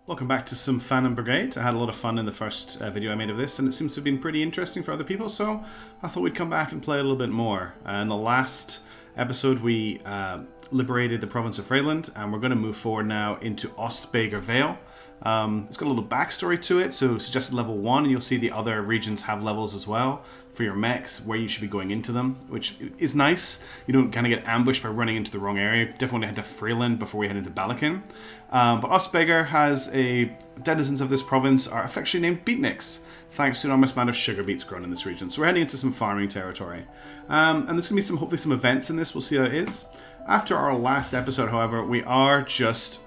Welcome back to some Fan and Brigade. I had a lot of fun in the first video I made of this, and it seems to have been pretty interesting for other people, so I thought we'd come back and play a little bit more. In the last episode, we liberated the province of Freyland, and we're going to move forward now into Ostbeggar Vale. It's got a little backstory to it, so suggested level 1, and you'll see the other regions have levels as well for your mechs, where you should be going into them, which is nice. You don't kind of get ambushed by running into the wrong area. Definitely want to head to Freyland before we head into Balakin. But Ostbeggar has denizens of this province are affectionately named beatniks, thanks to an enormous amount of sugar beets grown in this region. So we're heading into some farming territory. And there's going to be hopefully some events in this. We'll see how it is. After our last episode, however, we are just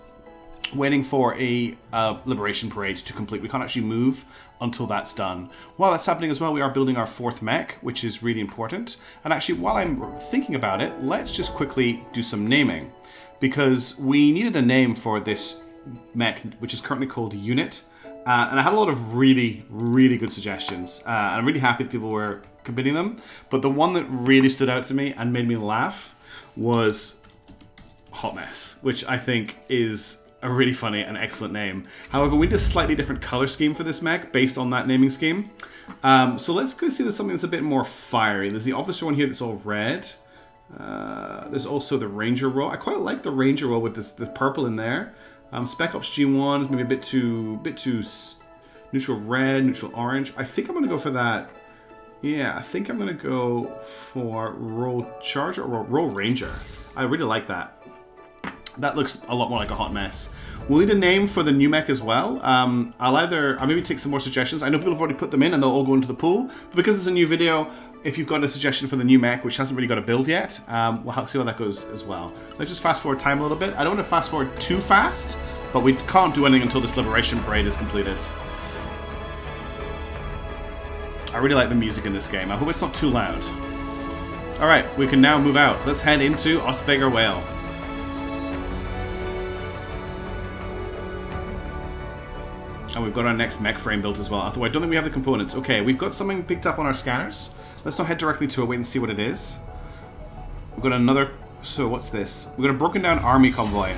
waiting for a liberation parade to complete. We can't actually move until that's done. While that's happening as well, we are building our 4th mech, which is really important. And actually, while I'm thinking about it, let's just quickly do some naming. Because we needed a name for this mech, which is currently called Unit. And I had a lot of really, really good suggestions. And I'm really happy that people were committing them. But the one that really stood out to me and made me laugh was Hot Mess, which I think is a really funny and excellent name. However, we need a slightly different color scheme for this mech based on that naming scheme. So let's go see there's something that's a bit more fiery. There's the officer one here that's all red. There's also the ranger role. I quite like the ranger role with this purple in there. Spec Ops G1 is maybe a bit too neutral red, neutral orange. I think I'm gonna go for that. Yeah, I think I'm gonna go for role charger or role ranger. I really like that. That looks a lot more like a hot mess. We'll need a name for the new mech as well. I'll maybe take some more suggestions. I know people have already put them in and they'll all go into the pool. But because it's a new video, if you've got a suggestion for the new mech, which hasn't really got a build yet, we'll see how that goes as well. Let's just fast forward time a little bit. I don't want to fast forward too fast, but we can't do anything until this liberation parade is completed. I really like the music in this game. I hope it's not too loud. Alright, we can now move out. Let's head into Ostbeggar Vale. And we've got our next mech frame built as well. Although I don't think we have the components. Okay, we've got something picked up on our scanners. Let's not head directly to it. Wait and see what it is. We've got another... So what's this? We've got a broken down army convoy.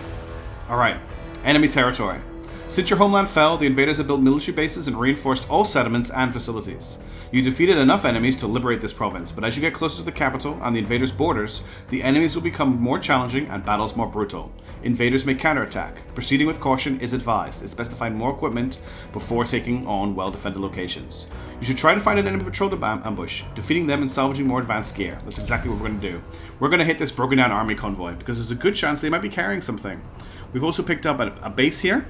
Alright. Enemy territory. Since your homeland fell, the invaders have built military bases and reinforced all settlements and facilities. You defeated enough enemies to liberate this province, but as you get closer to the capital and the invaders' borders, the enemies will become more challenging and battles more brutal. Invaders may counterattack. Proceeding with caution is advised. It's best to find more equipment before taking on well-defended locations. You should try to find an enemy patrol to ambush, defeating them and salvaging more advanced gear. That's exactly what we're going to do. We're going to hit this broken down army convoy, because there's a good chance they might be carrying something. We've also picked up a base here.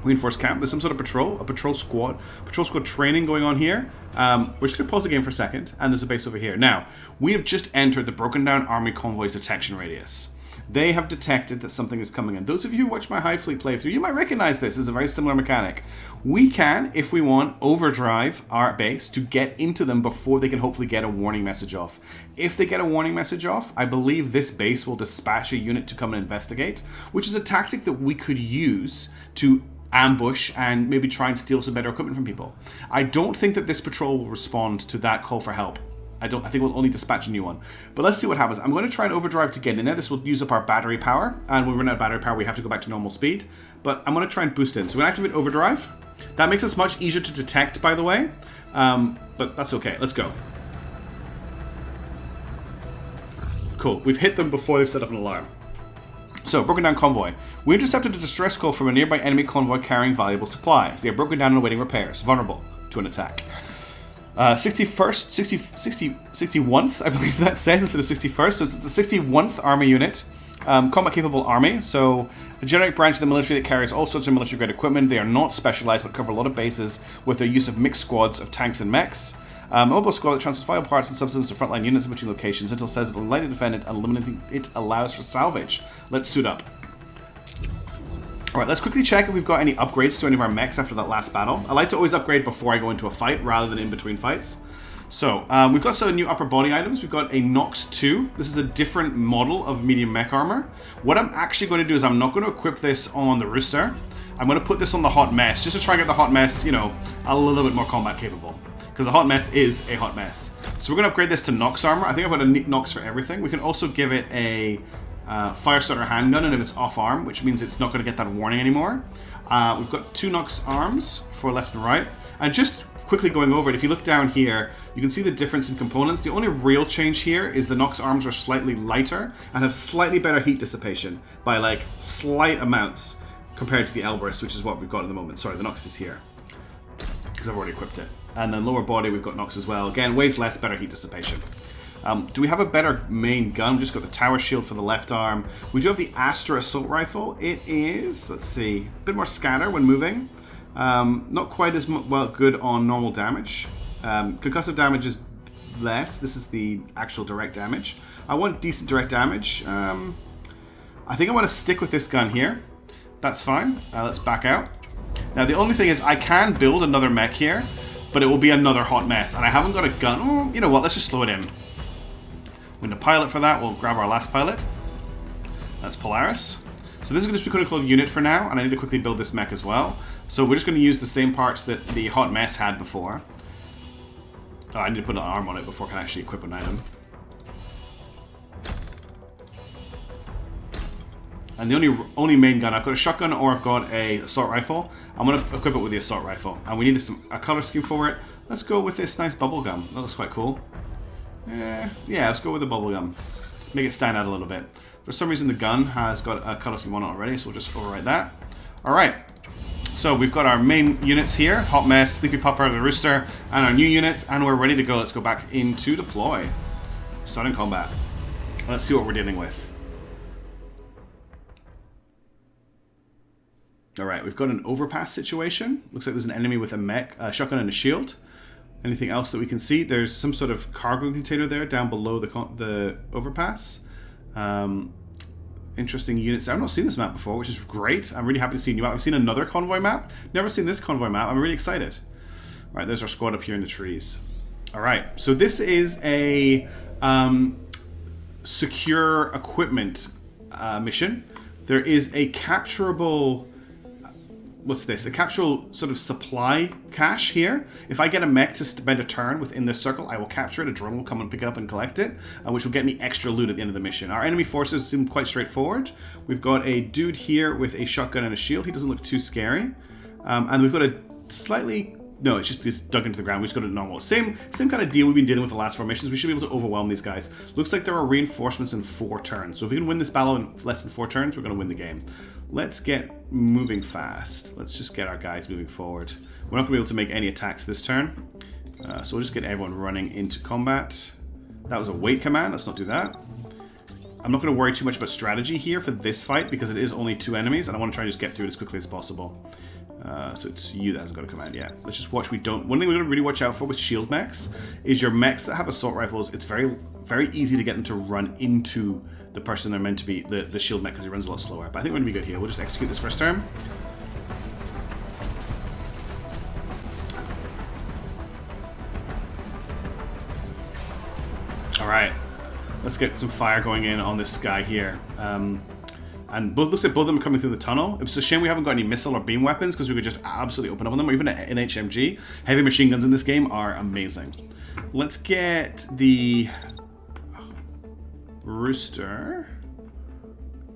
Reinforced camp. There's some sort of patrol squad training going on here. We're just going to pause the game for a second, and there's a base over here. Now, we have just entered the broken down army convoy's detection radius. They have detected that something is coming in. Those of you who watch my Highfleet playthrough, you might recognize this as a very similar mechanic. We can, if we want, overdrive our base to get into them before they can hopefully get a warning message off. If they get a warning message off, I believe this base will dispatch a unit to come and investigate, which is a tactic that we could use to ambush and maybe try and steal some better equipment from people. I don't think that this patrol will respond to that call for help. I think we'll only dispatch a new one. But let's see what happens. I'm going to try and overdrive to get in there. This will use up our battery power, and when we run out of battery power, we have to go back to normal speed. But I'm going to try and boost in. So we're going to activate overdrive. That makes us much easier to detect, by the way. But that's okay. Let's go. Cool. We've hit them before they've set off an alarm. So, broken down convoy. We intercepted a distress call from a nearby enemy convoy carrying valuable supplies. They are broken down and awaiting repairs, vulnerable to an attack. 61st, I believe that says, instead of 61st. So it's the 61th Army Unit. Combat-capable army, so a generic branch of the military that carries all sorts of military-grade equipment. They are not specialized, but cover a lot of bases with their use of mixed squads of tanks and mechs. A mobile squad that transfers vital parts and subsystems to frontline units in between locations until says it will lightly defend it and eliminating it allows for salvage. Let's suit up. Alright, let's quickly check if we've got any upgrades to any of our mechs after that last battle. I like to always upgrade before I go into a fight rather than in between fights. So, we've got some new upper body items. We've got a Nox 2. This is a different model of medium mech armor. What I'm actually going to do is I'm not going to equip this on the Rooster. I'm going to put this on the Hot Mess, just to try and get the Hot Mess, you know, a little bit more combat capable. Because the Hot Mess is a Hot Mess. So we're going to upgrade this to Nox armor. I think I've got a Nox for everything. We can also give it a Firestarter handgun, and if it's off arm, which means it's not going to get that warning anymore. We've got 2 Nox arms for left and right. And just quickly going over it, if you look down here, you can see the difference in components. The only real change here is the Nox arms are slightly lighter and have slightly better heat dissipation by like slight amounts compared to the Elbrus, which is what we've got at the moment. Sorry, the Nox is here because I've already equipped it. And then lower body, we've got Nox as well. Again, weighs less, better heat dissipation. Do we have a better main gun? We've just got the tower shield for the left arm. We do have the Astra assault rifle. It is, let's see, a bit more scatter when moving. Not quite as well good on normal damage. Concussive damage is less. This is the actual direct damage. I want decent direct damage. I think I want to stick with this gun here. That's fine. Let's back out. Now the only thing is I can build another mech here, but it will be another hot mess. And I haven't got a gun. Oh, you know what? Let's just slow it in. We're going to pilot for that. We'll grab our last pilot. That's Polaris. So this is just going to be called unit for now, and I need to quickly build this mech as well. So we're just going to use the same parts that the hot mess had before. Oh, I need to put an arm on it before I can actually equip an item. And the only main gun, I've got a shotgun or I've got a assault rifle. I'm going to equip it with the assault rifle. And we need a color scheme for it. Let's go with this nice bubble gum. That looks quite cool. Yeah, let's go with the bubble gum. Make it stand out a little bit. For some reason the gun has got a color scheme on it already, so we'll just overwrite that. Alright, so we've got our main units here. Hot Mess, Sleepy Pupper, the Rooster, and our new units, and we're ready to go. Let's go back into deploy. Starting combat. Let's see what we're dealing with. Alright, we've got an overpass situation. Looks like there's an enemy with a mech, shotgun and a shield. Anything else that we can see? There's some sort of cargo container there down below the overpass. Interesting units. I've not seen this map before, which is great. I'm really happy to see a new map. I've seen another convoy map. Never seen this convoy map. I'm really excited. All right, there's our squad up here in the trees. All right, so this is a secure equipment mission. There is a capturable... What's this? A capsule sort of supply cache here. If I get a mech to spend a turn within this circle, I will capture it. A drone will come and pick it up and collect it, which will get me extra loot at the end of the mission. Our enemy forces seem quite straightforward. We've got a dude here with a shotgun and a shield. He doesn't look too scary. And we've got a slightly... No, it's dug into the ground. We just got a normal. Same kind of deal we've been dealing with the last 4 missions. We should be able to overwhelm these guys. Looks like there are reinforcements in 4 turns. So if we can win this battle in less than 4 turns, we're going to win the game. Let's get moving fast. Let's just get our guys moving forward. We're not going to be able to make any attacks this turn. So we'll just get everyone running into combat. That was a wait command. Let's not do that. I'm not going to worry too much about strategy here for this fight because it is only 2 enemies and I want to try and just get through it as quickly as possible. So it's you that hasn't got a command yet. Let's just watch. One thing we're going to really watch out for with shield mechs is your mechs that have assault rifles. It's very, very easy to get them to run into the person they're meant to be, the shield mech, because he runs a lot slower. But I think we're going to be good here. We'll just execute this first turn. Alright. Let's get some fire going in on this guy here. And looks like both of them are coming through the tunnel. It's a shame we haven't got any missile or beam weapons because we could just absolutely open up on them, or even an HMG. Heavy machine guns in this game are amazing. Let's get the Rooster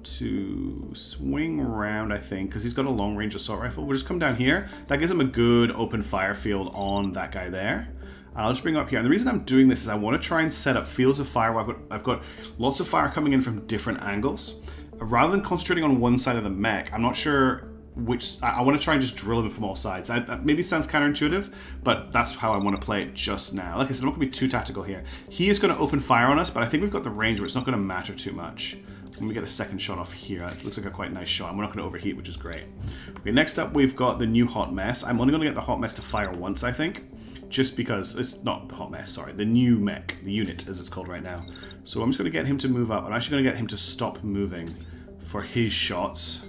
to swing around, I think, because he's got a long-range assault rifle. We'll just come down here. That gives him a good open fire field on that guy there. I'll just bring him up here. And the reason I'm doing this is I want to try and set up fields of fire where I've got lots of fire coming in from different angles. Rather than concentrating on one side of the mech, I'm not sure which... I want to try and just drill him from all sides. That maybe sounds counterintuitive, but that's how I want to play it just now. Like I said, I'm not going to be too tactical here. He is going to open fire on us, but I think we've got the range where it's not going to matter too much. When we get a second shot off here, it looks like a quite nice shot, and we're not going to overheat, which is great. Okay, next up, we've got the new Hot Mess. I'm only going to get the Hot Mess to fire once, I think. Just because it's not the Hot Mess, sorry, the new mech, the unit as it's called right now. So I'm just going to get him to move up. I'm actually going to get him to stop moving for his shots.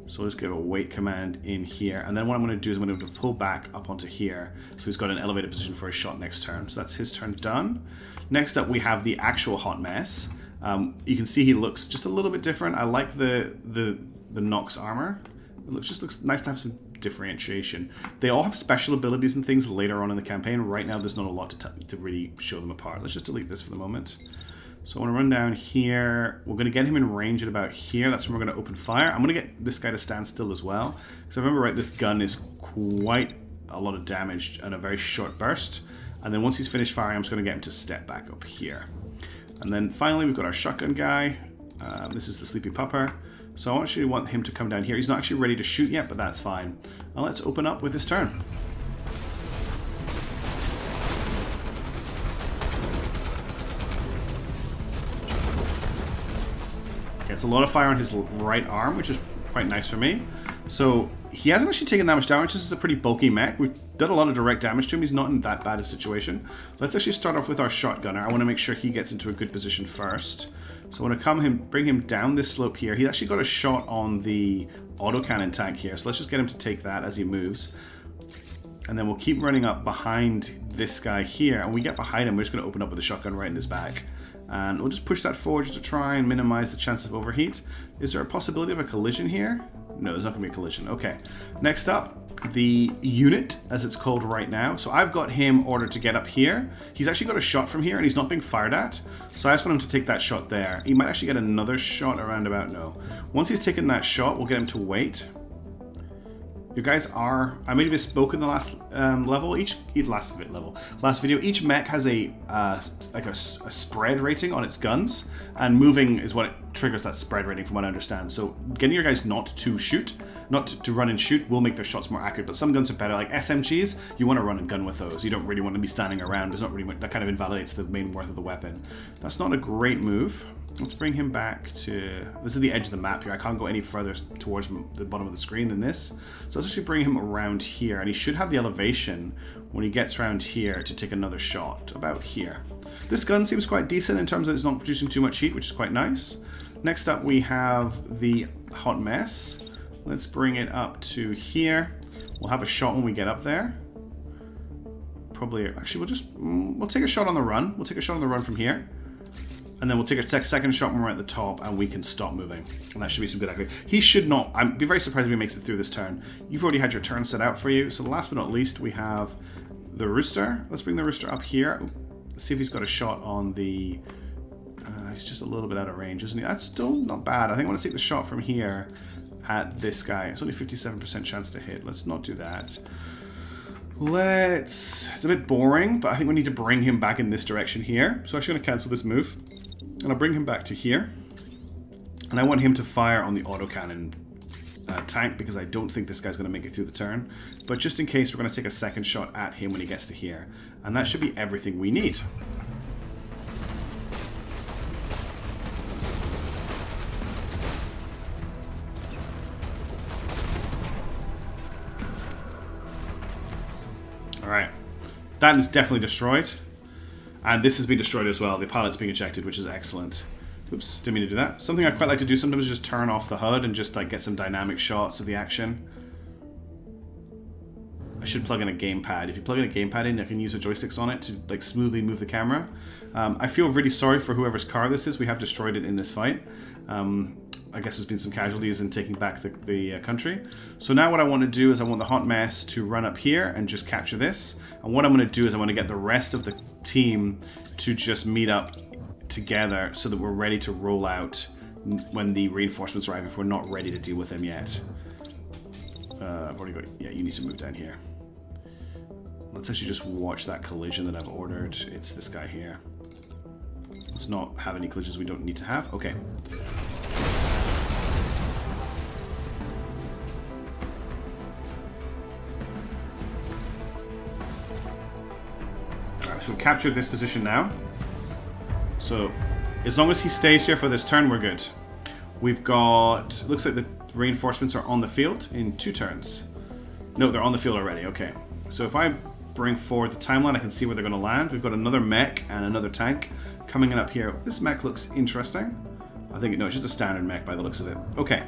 So I'll just give a wait command in here. And then what I'm going to do is I'm going to pull back up onto here. So he's got an elevated position for his shot next turn. So that's his turn done. Next up we have the actual Hot Mess. You can see he looks just a little bit different. I like the Nox armor. It just looks nice to have some differentiation. They all have special abilities and things later on in the campaign. Right now there's not a lot to really show them apart. Let's just delete this for the moment. So I want to run down here. We're going to get him in range at about here. That's when we're going to open fire. I'm going to get this guy to stand still as well. Because I remember right, this gun is quite a lot of damage and a very short burst. And then once he's finished firing, I'm just going to get him to step back up here. And then finally, we've got our shotgun guy. This is the sleepy pupper. So I actually want him to come down here. He's not actually ready to shoot yet, but that's fine. Now let's open up with his turn. Gets a lot of fire on his right arm, which is quite nice for me. So he hasn't actually taken that much damage. This is a pretty bulky mech. We've done a lot of direct damage to him. He's not in that bad a situation. Let's actually start off with our shotgunner. I want to make sure he gets into a good position first. So I want to bring him down this slope here. He's actually got a shot on the autocannon tank here. So let's just get him to take that as he moves. And then we'll keep running up behind this guy here. And when we get behind him, we're just going to open up with a shotgun right in his back. And we'll just push that forward just to try and minimize the chance of overheat. Is there a possibility of a collision here? No, there's not going to be a collision. Okay. Next up, the unit, as it's called right now. So I've got him ordered to get up here. He's actually got a shot from here, and he's not being fired at. So I just want him to take that shot there. He might actually get another shot around about, no. Once he's taken that shot, we'll get him to wait. You guys are, I may have spoke in the last level, last video, each mech has a like a spread rating on its guns, and moving is what it triggers that spread rating from what I understand. So getting your guys not to shoot, not to run and shoot, will make their shots more accurate, but some guns are better, like SMGs, you want to run and gun with those. You don't really want to be standing around. There's not really much, that kind of invalidates the main worth of the weapon. That's not a great move. Let's bring him back to... This is the edge of the map here. I can't go any further towards the bottom of the screen than this. So let's actually bring him around here. And he should have the elevation when he gets around here to take another shot. About here. This gun seems quite decent in terms of it's not producing too much heat, which is quite nice. Next up, we have the hot mess. Let's bring it up to here. We'll have a shot when we get up there. Probably... Actually, we'll take a shot on the run. We'll take a shot on the run from here. And then we'll take a second shot when we're at the top, and we can stop moving. And that should be some good accuracy. He should not... I'd be very surprised if he makes it through this turn. You've already had your turn set out for you. So last but not least, we have the Rooster. Let's bring the Rooster up here. Let's see if he's got a shot on the... he's just a little bit out of range, isn't he? That's still not bad. I think I want to take the shot from here at this guy. It's only 57% chance to hit. Let's not do that. It's a bit boring, but I think we need to bring him back in this direction here. So I'm actually going to cancel this move. And I'll bring him back to here. And I want him to fire on the autocannon tank, because I don't think this guy's going to make it through the turn. But just in case, we're going to take a second shot at him when he gets to here. And that should be everything we need. Alright. That is definitely destroyed. And this has been destroyed as well. The pilot's being ejected, which is excellent. Oops, didn't mean to do that. Something I quite like to do sometimes is just turn off the HUD and just like get some dynamic shots of the action. I should plug in a gamepad. If you plug in a gamepad in, I can use the joysticks on it to like smoothly move the camera. I feel really sorry for whoever's car this is. We have destroyed it in this fight. I guess there's been some casualties in taking back the country. So now what I want to do is I want the hot mess to run up here and just capture this. And what I'm going to do is I want to get the rest of the team to just meet up together so that we're ready to roll out when the reinforcements arrive, if we're not ready to deal with them yet. I've already got... Yeah, you need to move down here. Let's actually just watch that collision that I've ordered. It's this guy here. Let's not have any collisions we don't need to have. Okay. Alright, so we've captured this position now. So, as long as he stays here for this turn, we're good. We've got... Looks like the reinforcements are on the field in 2 turns. No, they're on the field already. Okay. So if I bring forward the timeline, I can see where they're going to land. We've got another mech and another tank coming in up here. This mech looks interesting. I think, no, it's just a standard mech by the looks of it. Okay.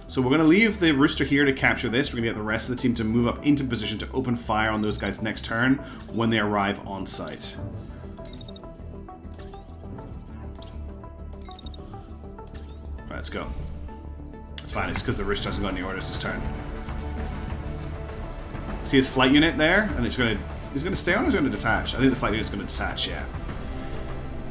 So we're going to leave the Rooster here to capture this. We're going to get the rest of the team to move up into position to open fire on those guys next turn when they arrive on site. Alright, let's go. It's fine, it's because the Rooster hasn't got any orders this turn. See his flight unit there? And it's going to... He's going to stay on or is he going to detach? I think the flight unit's going to detach, yeah.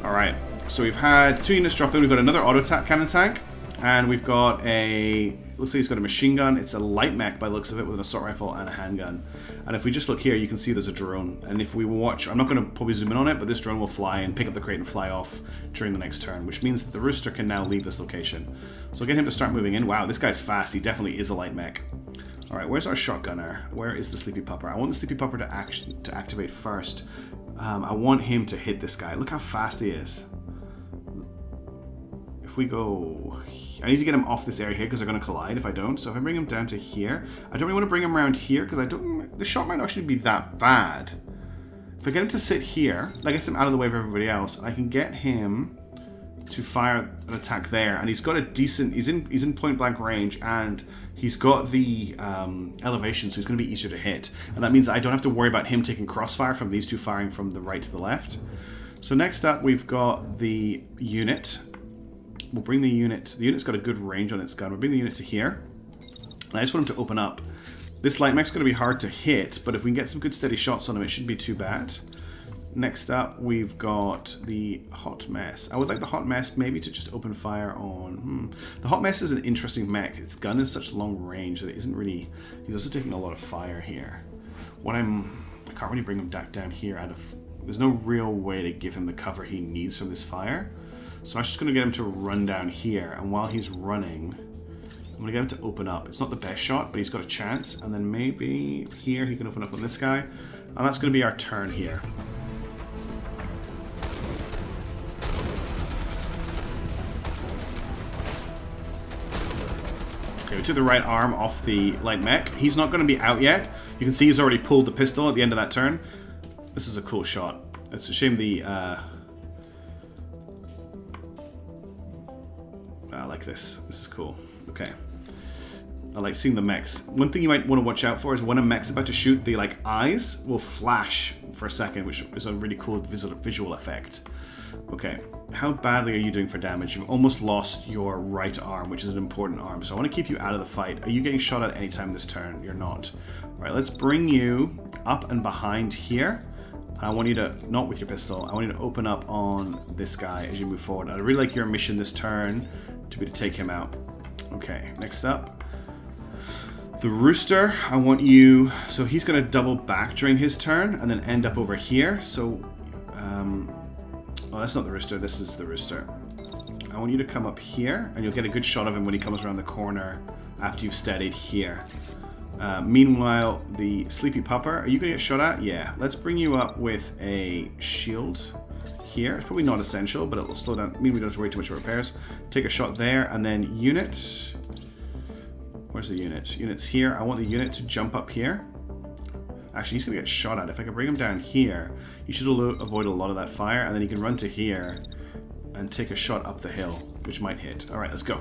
Alright. So we've had 2 units drop in. We've got another auto cannon tank, and we've got a, looks like he's got a machine gun. It's a light mech by the looks of it, with an assault rifle and a handgun. And if we just look here, you can see there's a drone. And if we watch, I'm not going to probably zoom in on it, but this drone will fly and pick up the crate and fly off during the next turn, which means that the Rooster can now leave this location. So I'll get him to start moving in. Wow, this guy's fast. He definitely is a light mech. Alright, where's our shotgunner? Where is the Sleepy Pupper? I want the Sleepy Pupper to activate first. I want him to hit this guy. Look how fast he is. If we go... I need to get him off this area here because they're going to collide if I don't. So if I bring him down to here... I don't really want to bring him around here because I don't... The shot might actually be that bad. If I get him to sit here, that gets him out of the way of everybody else. I can get him to fire an attack there. And he's got a decent... He's in point blank range, and he's got the elevation, so he's going to be easier to hit. And that means I don't have to worry about him taking crossfire from these two firing from the right to the left. So next up, we've got the unit. We'll bring the unit. The unit's got a good range on its gun. We'll bring the unit to here. And I just want him to open up. This light mech's going to be hard to hit, but if we can get some good steady shots on him, it shouldn't be too bad. Next up, we've got the Hot Mess. I would like the Hot Mess maybe to just open fire on... The Hot Mess is an interesting mech. Its gun is such long range that it isn't really... He's also taking a lot of fire here. I can't really bring him back down here out of... There's no real way to give him the cover he needs from this fire. So I'm just going to get him to run down here, and while he's running, I'm going to get him to open up. It's not the best shot, but he's got a chance, and then maybe here he can open up on this guy, and that's going to be our turn here. Okay, we took the right arm off the light mech. He's not going to be out yet. You can see he's already pulled the pistol at the end of that turn. This is a cool shot. It's a shame the... I like this. This is cool. Okay. I like seeing the mechs. One thing you might want to watch out for is when a mech's about to shoot, the eyes will flash for a second, which is a really cool visual effect. Okay. How badly are you doing for damage? You've almost lost your right arm, which is an important arm. So I want to keep you out of the fight. Are you getting shot at any time this turn? You're not. All right, let's bring you up and behind here. I want you to, not with your pistol, I want you to open up on this guy as you move forward. I'd really like your mission this turn to be to take him out. Okay, next up. The Rooster, I want you, so he's going to double back during his turn and then end up over here. So, oh, that's not the Rooster, this is the Rooster. I want you to come up here and you'll get a good shot of him when he comes around the corner after you've steadied here. Meanwhile, the Sleepy Pupper, are you going to get shot at? Yeah. Let's bring you up with a shield here. It's probably not essential, but it will slow down. Mean we don't have to worry too much about repairs. Take a shot there, and then unit. Where's the unit? Unit's here. I want the unit to jump up here. Actually, he's going to get shot at. If I can bring him down here, he should avoid a lot of that fire, and then he can run to here and take a shot up the hill, which might hit. All right, let's go.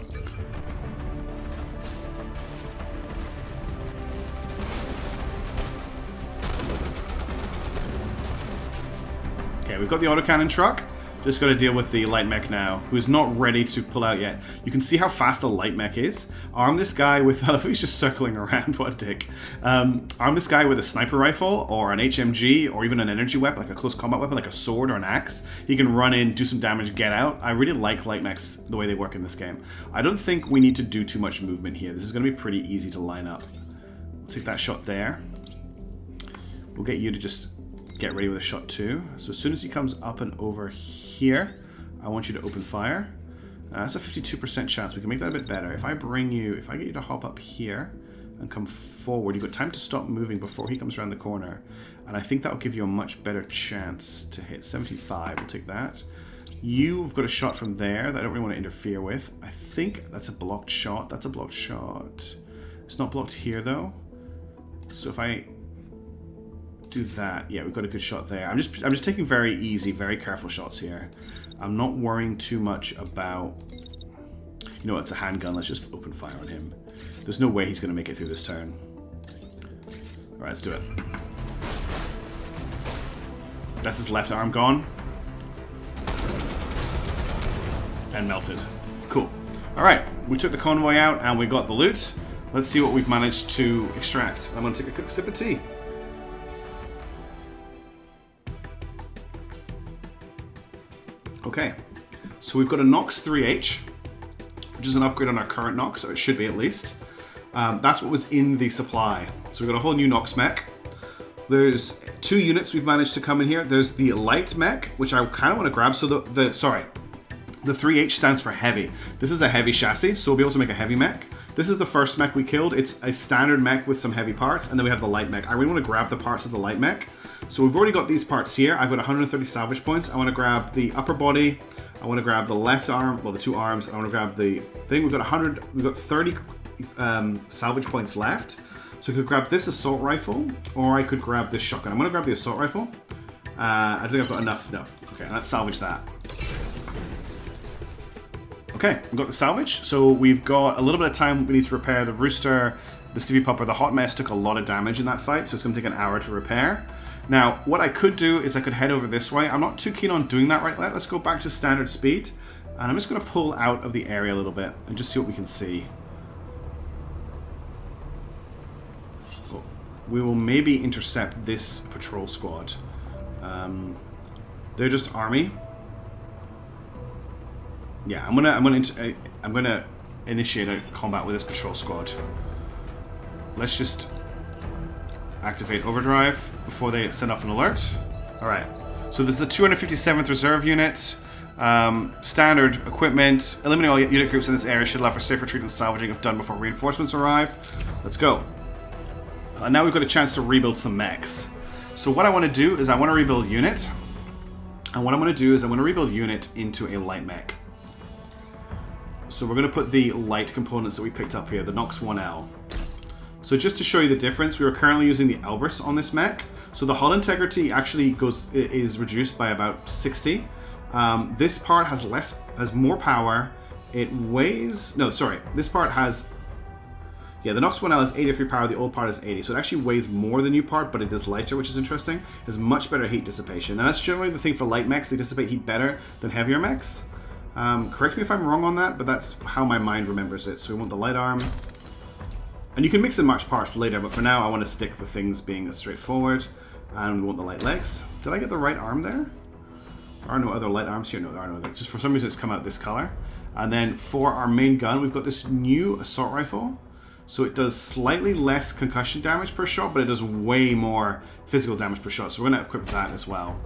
Okay, we've got the autocannon truck. Just got to deal with the light mech now, who is not ready to pull out yet. You can see how fast the light mech is. Arm this guy with... he's just circling around, what a dick. Arm this guy with a sniper rifle, or an HMG, or even an energy weapon, like a close combat weapon, like a sword or an axe. He can run in, do some damage, get out. I really like light mechs, the way they work in this game. I don't think we need to do too much movement here. This is going to be pretty easy to line up. We'll take that shot there. We'll get you to just... get ready with a shot too. So as soon as he comes up and over here, I want you to open fire. That's a 52% chance. We can make that a bit better. If I get you to hop up here and come forward, you've got time to stop moving before he comes around the corner. And I think that will give you a much better chance to hit. 75, we'll take that. You've got a shot from there that I don't really want to interfere with. I think that's a blocked shot. That's a blocked shot. It's not blocked here though. So if I do that, yeah, we've got a good shot there. I'm just taking very easy, very careful shots here. I'm not worrying too much about, you know, it's a handgun. Let's just open fire on him. There's no way he's going to make it through this turn. All right, let's do it. That's his left arm gone. And melted. Cool. All right, we took the convoy out and we got the loot. Let's see what we've managed to extract. I'm going to take a quick sip of tea. Okay, So we've got a Nox 3H, which is an upgrade on our current Nox, or it should be at least. That's what was in the supply. So we've got a whole new Nox mech. There's 2 units we've managed to come in here. There's the light mech, which I kind of want to grab. So the 3H stands for heavy. This is a heavy chassis, so we'll be able to make a heavy mech. This is the first mech we killed. It's a standard mech with some heavy parts, and then we have the light mech. I really want to grab the parts of the light mech. So we've already got these parts here. I've got 130 salvage points. I want to grab the upper body. I want to grab the left arm, well, the 2 arms. I want to grab the thing. We've got 30 salvage points left. So I could grab this assault rifle, or I could grab this shotgun. I'm going to grab the assault rifle. I think I've got enough. No. Okay, let's salvage that. Okay, we've got the salvage. So we've got a little bit of time we need to repair the Rooster, the Stevie Pupper. The hot mess took a lot of damage in that fight, so it's going to take an hour to repair. Now, what I could do is I could head over this way. I'm not too keen on doing that right now. Let's go back to standard speed. And I'm just going to pull out of the area a little bit and just see what we can see. We will maybe intercept this patrol squad. They're just army. Yeah, I'm gonna initiate a combat with this patrol squad. Let's just activate overdrive before they send off an alert. All right. So there's the 257th Reserve Unit. Standard equipment. Eliminate all unit groups in this area should allow for safe retreat and salvaging if done before reinforcements arrive. Let's go. Now we've got a chance to rebuild some mechs. So what I want to do is I want to rebuild unit. And what I'm going to do is I'm going to rebuild unit into a light mech. So we're going to put the light components that we picked up here, the Nox 1L. So just to show you the difference, we are currently using the Elbrus on this mech. So the hull integrity actually is reduced by about 60. This part has more power. It weighs... No, sorry. This part has... Yeah, the Nox 1L is 83 power, the old part is 80. So it actually weighs more than the new part, but it is lighter, which is interesting. It has much better heat dissipation. And that's generally the thing for light mechs. They dissipate heat better than heavier mechs. Correct me if I'm wrong on that, but that's how my mind remembers it. So we want the light arm. And you can mix and match parts later, but for now I want to stick with things being straightforward. And we want the light legs. Did I get the right arm there? There are no other light arms here. No, there are no other. Just for some reason it's come out this color. And then for our main gun, we've got this new assault rifle. So it does slightly less concussion damage per shot, but it does way more physical damage per shot. So we're going to equip that as well.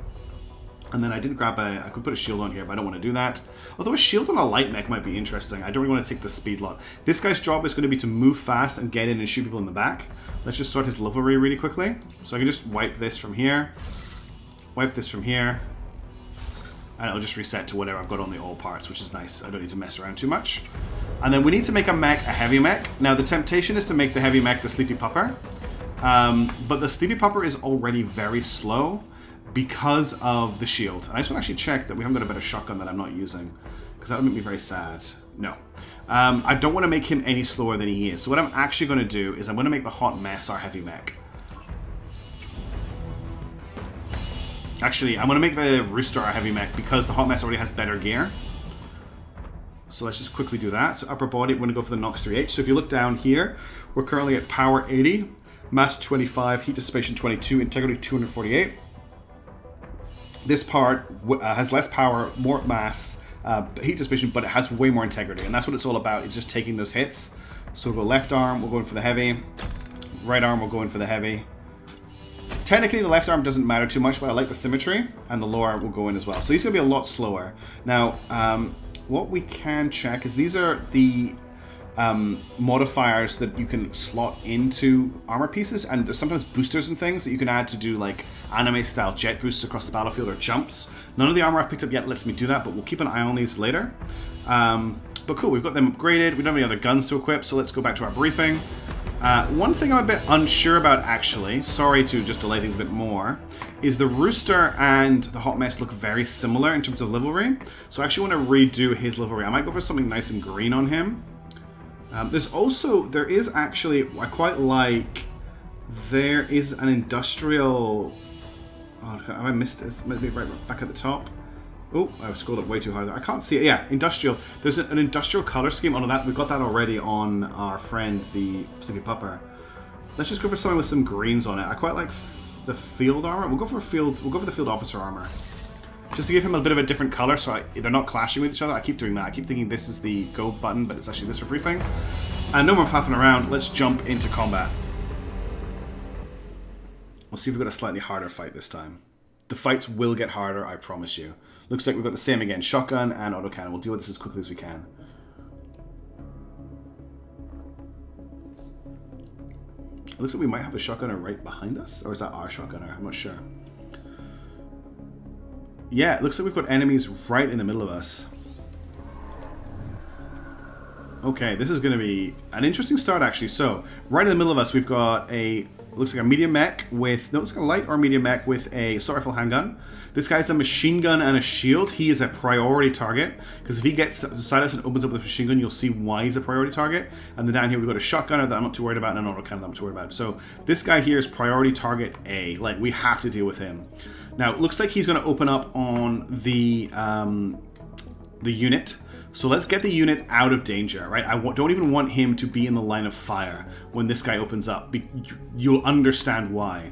And then I didn't grab I could put a shield on here, but I don't want to do that. Although a shield on a light mech might be interesting. I don't really want to take the speed lot. This guy's job is going to be to move fast and get in and shoot people in the back. Let's just sort his livery really quickly. So I can just wipe this from here. Wipe this from here. And it'll just reset to whatever I've got on the all parts, which is nice. I don't need to mess around too much. And then we need to make a mech a heavy mech. Now the temptation is to make the heavy mech the Sleepy Pupper. But the Sleepy Pupper is already very slow because of the shield. And I just want to actually check that we haven't got a better shotgun that I'm not using, because that would make me very sad. No. I don't want to make him any slower than he is. So what I'm actually going to do is I'm going to make the Hot Mess our heavy mech. Actually, I'm going to make the Rooster our heavy mech because the Hot Mess already has better gear. So let's just quickly do that. So upper body, we're going to go for the Nox 3H. So if you look down here, we're currently at power 80, mass 25, heat dissipation 22, integrity 248. This part has less power, more mass, heat dissipation, but it has way more integrity. And that's what it's all about, is just taking those hits. So we'll go left arm, we'll go in for the heavy. Right arm, we'll go in for the heavy. Technically, the left arm doesn't matter too much, but I like the symmetry, and the lower will go in as well. So he's going to be a lot slower. Now, what we can check is these are the modifiers that you can slot into armor pieces, and there's sometimes boosters and things that you can add to do like anime-style jet boosts across the battlefield or jumps. None of the armor I've picked up yet lets me do that, but we'll keep an eye on these later. But cool, we've got them upgraded. We don't have any other guns to equip, so let's go back to our briefing. One thing I'm a bit unsure about, actually, sorry to just delay things a bit more, is the Rooster and the Hot Mess look very similar in terms of livery. So I actually want to redo his livery. I might go for something nice and green on him. There is actually, I quite like, there is an industrial, oh, have I missed this? Maybe right back at the top. Oh, I've scrolled up way too high there. I can't see it. Yeah, industrial. There's an industrial color scheme on that. We've got that already on our friend, the Sleepy Pupper. Let's just go for something with some greens on it. I quite like the field armor. We'll go for the field officer armor. just to give him a bit of a different color so they're not clashing with each other. I keep doing that. I keep thinking this is the go button, but it's actually this for briefing. And no more faffing around. Let's jump into combat. We'll see if we've got a slightly harder fight this time. The fights will get harder, I promise you. Looks like we've got the same again. Shotgun and autocannon. We'll deal with this as quickly as we can. It looks like we might have a shotgunner right behind us. Or is that our shotgunner? I'm not sure. Yeah, it looks like we've got enemies right in the middle of us. Okay, this is going to be an interesting start, actually. So, right in the middle of us, we've got a... looks like a medium mech with... no, it's like a light or medium mech with a assault rifle handgun. This guy's a machine gun and a shield. He is a priority target, because if he gets beside us and opens up with a machine gun, you'll see why he's a priority target. And then down here, we've got a shotgunner that I'm not too worried about and an autocannon that I'm not too worried about. So, this guy here is priority target A. Like, we have to deal with him. Now, it looks like he's going to open up on the unit. So let's get the unit out of danger, right? I don't even want him to be in the line of fire when this guy opens up. You'll understand why.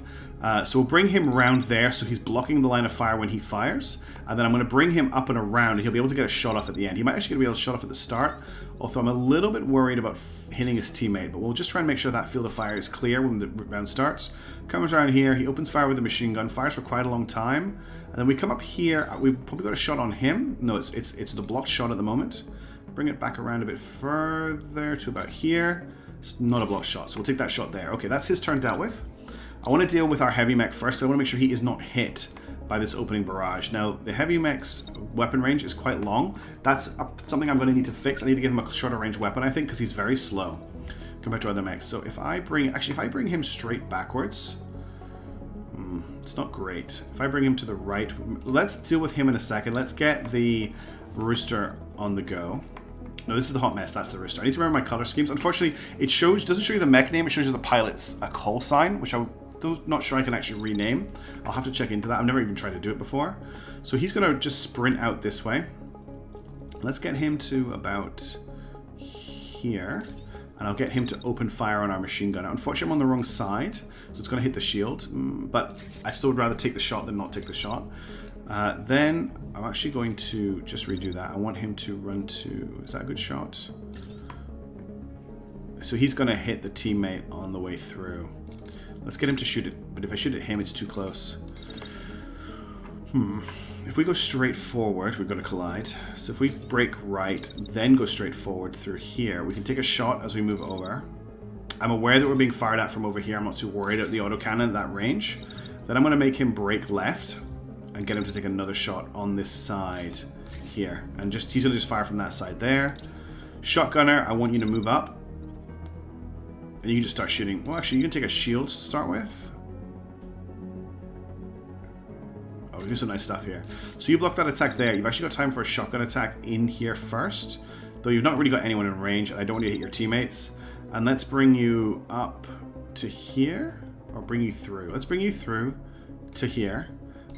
So we'll bring him around there so he's blocking the line of fire when he fires. And then I'm going to bring him up and around and he'll be able to get a shot off at the end. He might actually be able to shot off at the start, although I'm a little bit worried about hitting his teammate. But we'll just try and make sure that field of fire is clear when the round starts. Comes around here, he opens fire with a machine gun, fires for quite a long time. And then we come up here, we've probably got a shot on him. No, it's the blocked shot at the moment. Bring it back around a bit further to about here. It's not a blocked shot, so we'll take that shot there. Okay, that's his turn dealt with. I want to deal with our heavy mech first. I want to make sure he is not hit by this opening barrage. Now, the heavy mech's weapon range is quite long. That's something I'm going to need to fix. I need to give him a shorter range weapon, I think, because he's very slow compared to other mechs. So if I bring him straight backwards, it's not great. If I bring him to the right, let's deal with him in a second. Let's get the Rooster on the go. No, this is the hot mess. That's the Rooster. I need to remember my color schemes. Unfortunately, it doesn't show you the mech name. It shows you the pilot's call sign, which I'm not sure I can actually rename. I'll have to check into that. I've never even tried to do it before. So he's going to just sprint out this way. Let's get him to about here. And I'll get him to open fire on our machine gun. Now, unfortunately, I'm on the wrong side, so it's going to hit the shield. But I still would rather take the shot than not take the shot. Then I'm actually going to just redo that. I want him to run to... is that a good shot? So he's going to hit the teammate on the way through. Let's get him to shoot it. But if I shoot at him, it's too close. If we go straight forward, we're going to collide. So if we break right, then go straight forward through here, we can take a shot as we move over. I'm aware that we're being fired at from over here. I'm not too worried at the autocannon at that range. Then I'm going to make him break left and get him to take another shot on this side here. And he's going to just fire from that side there. Shotgunner, I want you to move up. And you can just start shooting. Well, actually, you can take a shield to start with. Oh, here's some nice stuff here. So you block that attack there. You've actually got time for a shotgun attack in here first. Though you've not really got anyone in range, and I don't want you to hit your teammates. And let's bring you up to here. Or bring you through. Let's bring you through to here.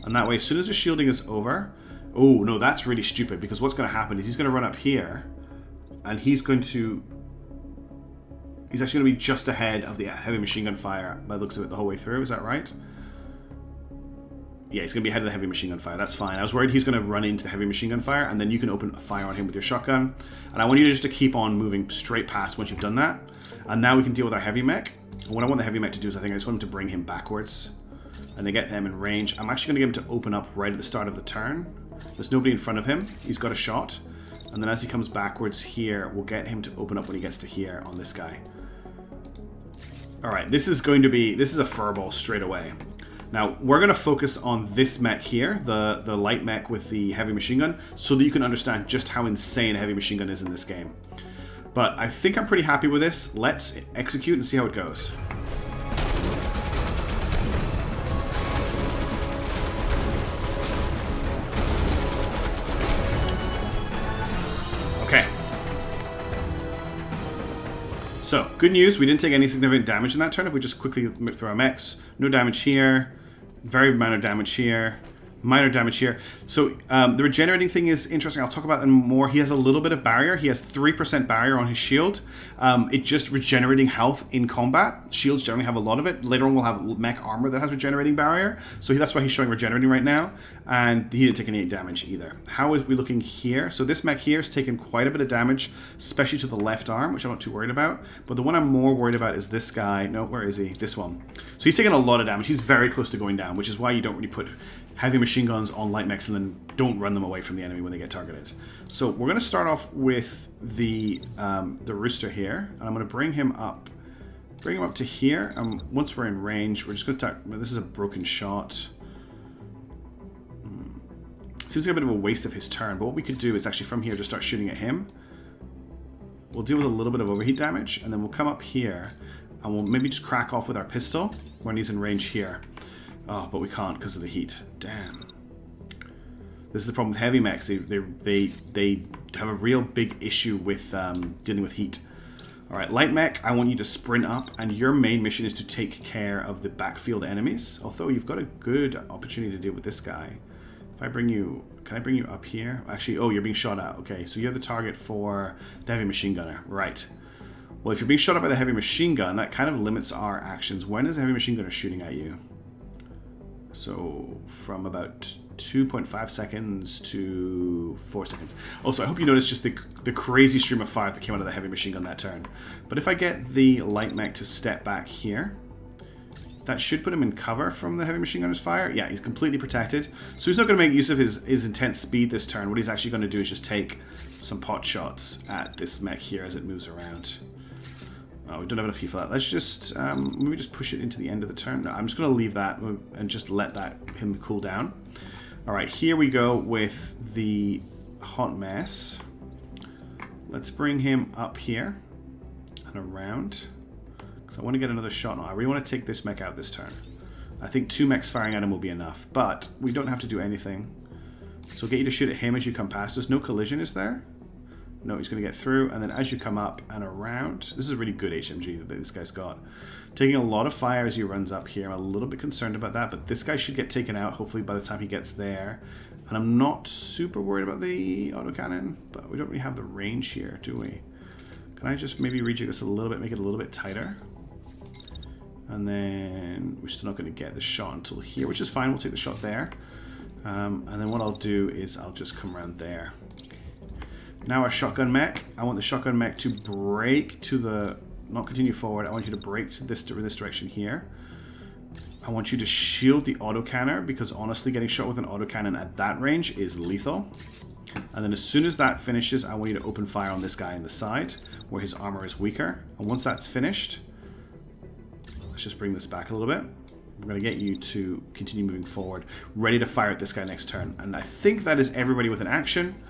And that way, as soon as the shielding is over... oh, no, that's really stupid. Because what's going to happen is he's going to run up here. And he's going to... he's actually going to be just ahead of the heavy machine gun fire by the looks of it the whole way through. Is that right? Yeah, he's going to be ahead of the heavy machine gun fire. That's fine. I was worried he's going to run into the heavy machine gun fire, and then you can open fire on him with your shotgun. And I want you just to keep on moving straight past once you've done that. And now we can deal with our heavy mech. And what I want the heavy mech to do is I just want him to bring him backwards. And then get them in range. I'm actually going to get him to open up right at the start of the turn. There's nobody in front of him. He's got a shot. And then as he comes backwards here, we'll get him to open up when he gets to here on this guy. Alright, this is a furball straight away. Now, we're going to focus on this mech here, the light mech with the heavy machine gun, so that you can understand just how insane a heavy machine gun is in this game. But I think I'm pretty happy with this. Let's execute and see how it goes. Okay. So, good news, we didn't take any significant damage in that turn if we just quickly look through our mechs. No damage here. Very minor damage here. Minor damage here. So the regenerating thing is interesting. I'll talk about that more. He has a little bit of barrier. He has 3% barrier on his shield. It's just regenerating health in combat. Shields generally have a lot of it. Later on we'll have mech armor that has regenerating barrier. So that's why he's showing regenerating right now. And he didn't take any damage either. How is we looking here? So this mech here has taken quite a bit of damage, especially to the left arm, which I'm not too worried about. But the one I'm more worried about is this guy. No, where is he? This one. So he's taking a lot of damage. He's very close to going down, which is why you don't really put heavy machine guns on light mechs and then don't run them away from the enemy when they get targeted. So we're going to start off with the Rooster here, and I'm going to bring him up to here. Once we're in range, we're just going to this is a broken shot. Seems like a bit of a waste of his turn, but what we could do is actually from here just start shooting at him. We'll deal with a little bit of overheat damage, and then we'll come up here and we'll maybe just crack off with our pistol when he's in range here. Oh, but we can't because of the heat. Damn. This is the problem with heavy mechs. They have a real big issue with dealing with heat. Alright, light mech, I want you to sprint up, and your main mission is to take care of the backfield enemies. Although you've got a good opportunity to deal with this guy. If I bring you... Can I bring you up here? Actually, oh, you're being shot at. Okay, so you're the target for the heavy machine gunner. Right. Well, if you're being shot at by the heavy machine gun, that kind of limits our actions. When is the heavy machine gunner shooting at you? So from about 2.5 seconds to 4 seconds. Also, I hope you notice just the crazy stream of fire that came out of the heavy machine gun that turn. But if I get the light mech to step back here, that should put him in cover from the heavy machine gunner's fire. Yeah, he's completely protected. So he's not going to make use of his intense speed this turn. What he's actually going to do is just take some pot shots at this mech here as it moves around. Oh, we don't have enough heat for that. Let's just maybe just push it into the end of the turn. No, I'm just going to leave that and just let him cool down. All right, here we go with the hot mess. Let's bring him up here and around because I want to get another shot. No, I really want to take this mech out this turn. I think 2 mechs firing at him will be enough, but we don't have to do anything. So we'll get you to shoot at him as you come past us. No collision, is there? No, he's going to get through, and then as you come up and around, this is a really good HMG that this guy's got. Taking a lot of fire as he runs up here. I'm a little bit concerned about that, but this guy should get taken out hopefully by the time he gets there. And I'm not super worried about the autocannon, but we don't really have the range here, do we? Can I just maybe rejig this a little bit, make it a little bit tighter? And then we're still not going to get the shot until here, which is fine. We'll take the shot there. And then what I'll do is I'll just come around there. Now our shotgun mech, I want the shotgun mech to brake to the, not continue forward, I want you to brake to this direction here. I want you to shield the autocannon because honestly getting shot with an autocannon at that range is lethal. And then as soon as that finishes, I want you to open fire on this guy in the side where his armor is weaker. And once that's finished, let's just bring this back a little bit. We're going to get you to continue moving forward, ready to fire at this guy next turn. And I think that is everybody with an action.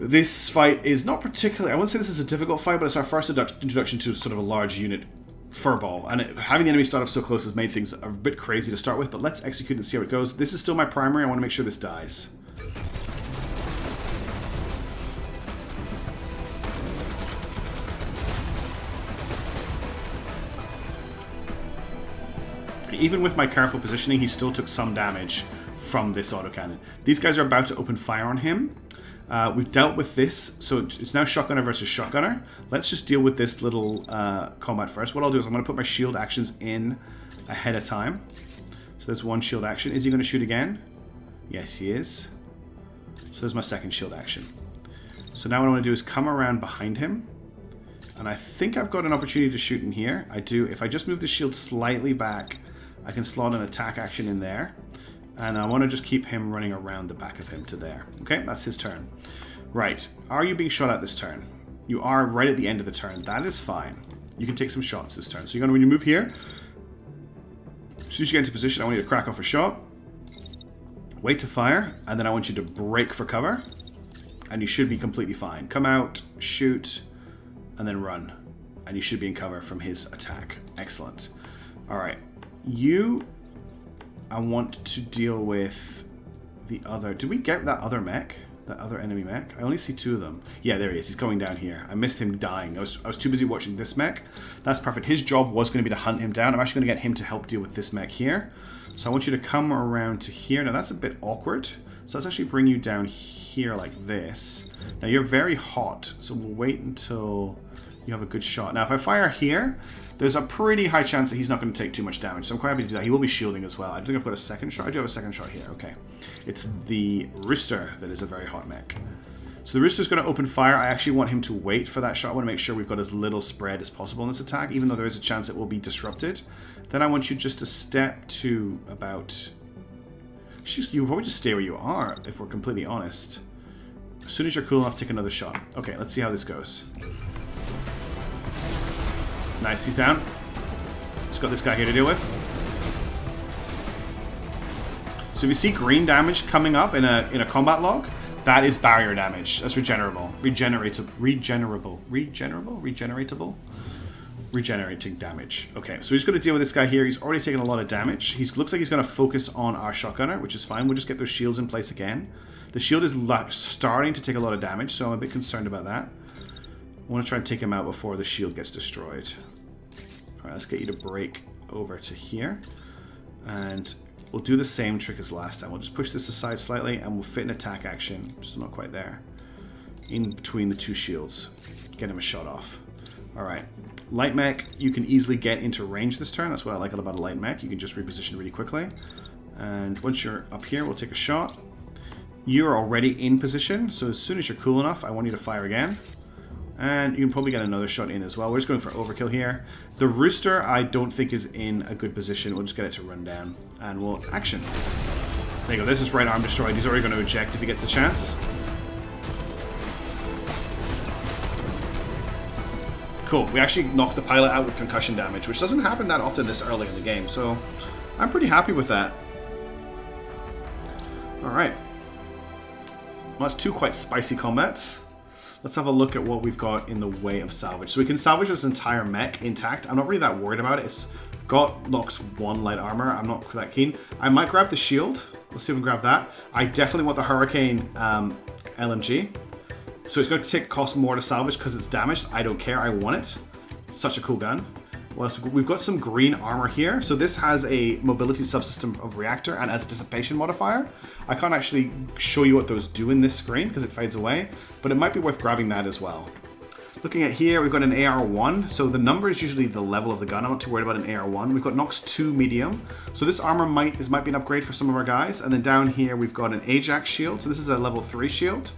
This fight is not particularly, I wouldn't say this is a difficult fight, but it's our first introduction to sort of a large unit furball. And having the enemy start off so close has made things a bit crazy to start with, but let's execute and see how it goes. This is still my primary. I want to make sure this dies. Even with my careful positioning, he still took some damage from this autocannon. These guys are about to open fire on him. We've dealt with this, so it's now shotgunner versus shotgunner. Let's just deal with this little combat first. What I'll do is I'm going to put my shield actions in ahead of time. So there's one shield action. Is he going to shoot again? Yes, he is. So there's my second shield action. So now what I want to do is come around behind him. And I think I've got an opportunity to shoot in here. I do. If I just move the shield slightly back, I can slot an attack action in there. And I want to just keep him running around the back of him to there. Okay, that's his turn. Right. Are you being shot at this turn? You are right at the end of the turn. That is fine. You can take some shots this turn. So you're going to, when you move here, as soon as you get into position, I want you to crack off a shot. Wait to fire. And then I want you to break for cover. And you should be completely fine. Come out, shoot, and then run. And you should be in cover from his attack. Excellent. All right. I want to deal with the other... Did we get that other mech? That other enemy mech? I only see 2 of them. Yeah, there he is. He's going down here. I missed him dying. I was too busy watching this mech. That's perfect. His job was going to be to hunt him down. I'm actually going to get him to help deal with this mech here. So I want you to come around to here. Now that's a bit awkward. So let's actually bring you down here like this. Now you're very hot, so we'll wait until you have a good shot. Now if I fire here, there's a pretty high chance that he's not going to take too much damage. So I'm quite happy to do that. He will be shielding as well. I don't think I've got a second shot. I do have a second shot here. Okay. It's the Rooster that is a very hot mech. So the Rooster's going to open fire. I actually want him to wait for that shot. I want to make sure we've got as little spread as possible in this attack, even though there is a chance it will be disrupted. Then I want you just to step to about... You will probably just stay where you are, if we're completely honest. As soon as you're cool enough, take another shot. Okay, let's see how this goes. Nice, he's down. Just got this guy here to deal with. So if you see green damage coming up in a combat log, that is barrier damage. That's regenerable. Regenerating damage. Okay, so he's going to deal with this guy here. He's already taken a lot of damage. He looks like he's going to focus on our shotgunner, which is fine. We'll just get those shields in place again. The shield is starting to take a lot of damage, so I'm a bit concerned about that. I want to try and take him out before the shield gets destroyed. Alright, let's get you to break over to here. And we'll do the same trick as last time. We'll just push this aside slightly and we'll fit an attack action, just not quite there, in between the 2 shields. Get him a shot off. Alright. Light mech, you can easily get into range this turn. That's what I like about a light mech. You can just reposition really quickly. And once you're up here, we'll take a shot. You're already in position, so as soon as you're cool enough, I want you to fire again. And you can probably get another shot in as well. We're just going for overkill here. The Rooster, I don't think is in a good position. We'll just get it to run down. And we'll action. There you go. This is right arm destroyed. He's already going to eject if he gets the chance. Cool. We actually knocked the pilot out with concussion damage, which doesn't happen that often this early in the game. So I'm pretty happy with that. Alright. Well, that's 2 quite spicy combats. Let's have a look at what we've got in the way of salvage. So we can salvage this entire mech intact. I'm not really that worried about it. It's got knocks 1 light armor. I'm not that keen. I might grab the shield. Let's see if we can grab that. I definitely want the Hurricane LMG. So it's going to cost more to salvage because it's damaged. I don't care. I want it. It's such a cool gun. Well, we've got some green armor here. So this has a mobility subsystem of reactor and has dissipation modifier. I can't actually show you what those do in this screen because it fades away, but it might be worth grabbing that as well. Looking at here, we've got an AR1. So the number is usually the level of the gun. I'm not too worried about an AR1. We've got Nox 2 medium. So this armor might be an upgrade for some of our guys. And then down here, we've got an Ajax shield. So this is a level 3 shield.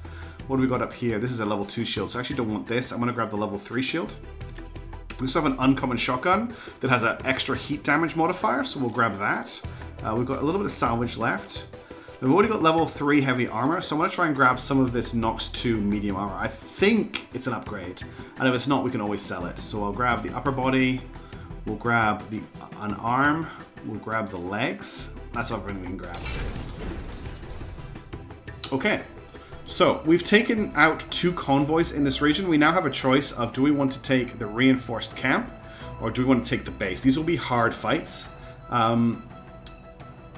What do we got up here? This is a level 2 shield. So I actually don't want this. I'm going to grab the level 3 shield. We also have an uncommon shotgun that has an extra heat damage modifier, so we'll grab that. We've got a little bit of salvage left. We've already got level 3 heavy armor, so I'm going to try and grab some of this Nox 2 medium armor. I think it's an upgrade, and if it's not, we can always sell it. So I'll grab the upper body, we'll grab an arm, we'll grab the legs. That's everything we can grab. Okay. So, we've taken out 2 convoys in this region. We now have a choice of, do we want to take the reinforced camp, or do we want to take the base? These will be hard fights.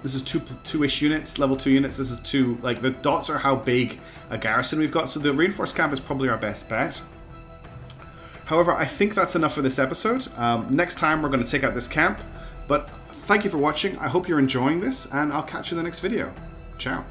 This is 2-ish units, level 2 units. This is 2, like, the dots are how big a garrison we've got, so the reinforced camp is probably our best bet. However, I think that's enough for this episode. Next time, we're going to take out this camp, but thank you for watching. I hope you're enjoying this, and I'll catch you in the next video. Ciao.